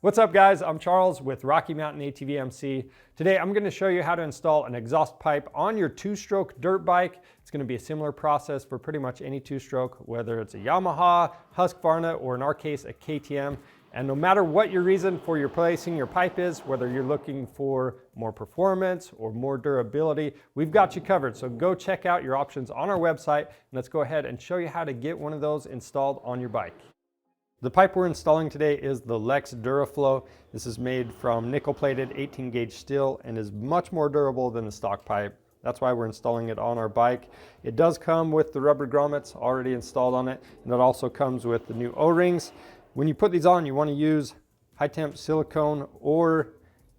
What's up guys, I'm Charles with Rocky Mountain ATV MC. Today I'm going to show you how to install an exhaust pipe on your two-stroke dirt bike. It's going to be a similar process for pretty much any two-stroke, whether it's a Yamaha, Husqvarna, or in our case a KTM. And no matter what your reason for your placing your pipe is, whether you're looking for more performance or more durability, we've got you covered. So go check out your options on our website and let's go ahead and show you how to get one of those installed on your bike. The pipe we're installing today is the Lexx DuraFlow. This is made from nickel-plated 18-gauge steel and is much more durable than the stock pipe. That's why we're installing it on our bike. It does come with the rubber grommets already installed on it, and it also comes with the new O-rings. When you put these on, you want to use high-temp silicone, or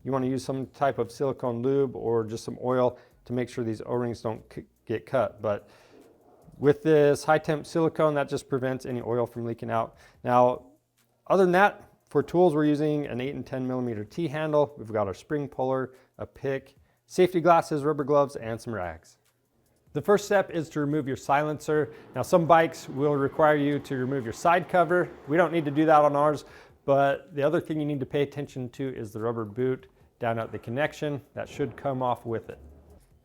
you want to use some type of silicone lube or just some oil to make sure these O-rings don't get cut. But with this high-temp silicone, that just prevents any oil from leaking out. Now, other than that, for tools, we're using an 8 and 10 millimeter T-handle. We've got our spring puller, a pick, safety glasses, rubber gloves, and some rags. The first step is to remove your silencer. Now, some bikes will require you to remove your side cover. We don't need to do that on ours, but the other thing you need to pay attention to is the rubber boot down at the connection. That should come off with it.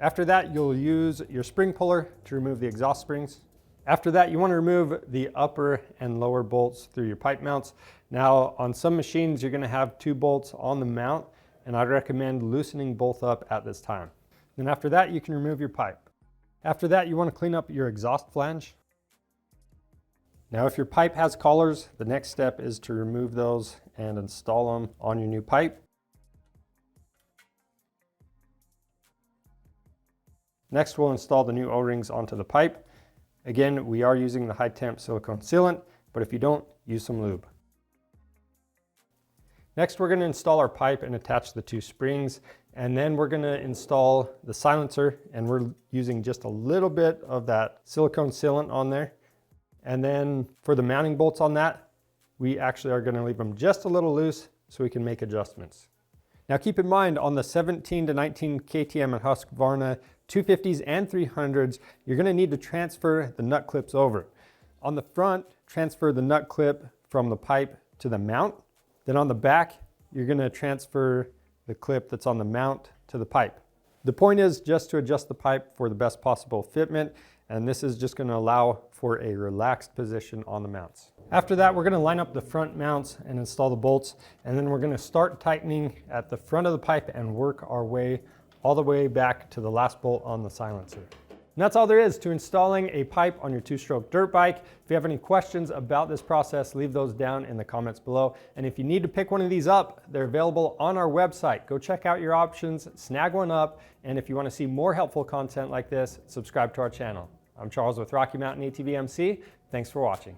After that, you'll use your spring puller to remove the exhaust springs. After that, you want to remove the upper and lower bolts through your pipe mounts. Now, on some machines, you're going to have 2 bolts on the mount, and I'd recommend loosening both up at this time. Then after that, you can remove your pipe. After that, you want to clean up your exhaust flange. Now, if your pipe has collars, the next step is to remove those and install them on your new pipe. Next, we'll install the new O-rings onto the pipe. Again, we are using the high-temp silicone sealant, but if you don't, use some lube. Next, we're going to install our pipe and attach the 2 springs, and then we're going to install the silencer, and we're using just a little bit of that silicone sealant on there. And then for the mounting bolts on that, we actually are going to leave them just a little loose so we can make adjustments. Now keep in mind, on the 17 to 19 KTM and Husqvarna 250s and 300s, you're going to need to transfer the nut clips over. On the front, transfer the nut clip from the pipe to the mount. Then on the back, you're going to transfer the clip that's on the mount to the pipe. The point is just to adjust the pipe for the best possible fitment, and this is just going to allow for a relaxed position on the mounts. After that, we're going to line up the front mounts and install the bolts, and then we're going to start tightening at the front of the pipe and work our way all the way back to the last bolt on the silencer. And that's all there is to installing a pipe on your two-stroke dirt bike. If you have any questions about this process, leave those down in the comments below. And if you need to pick one of these up, they're available on our website. Go check out your options, snag one up, and if you want to see more helpful content like this, subscribe to our channel. I'm Charles with Rocky Mountain ATV MC. Thanks for watching.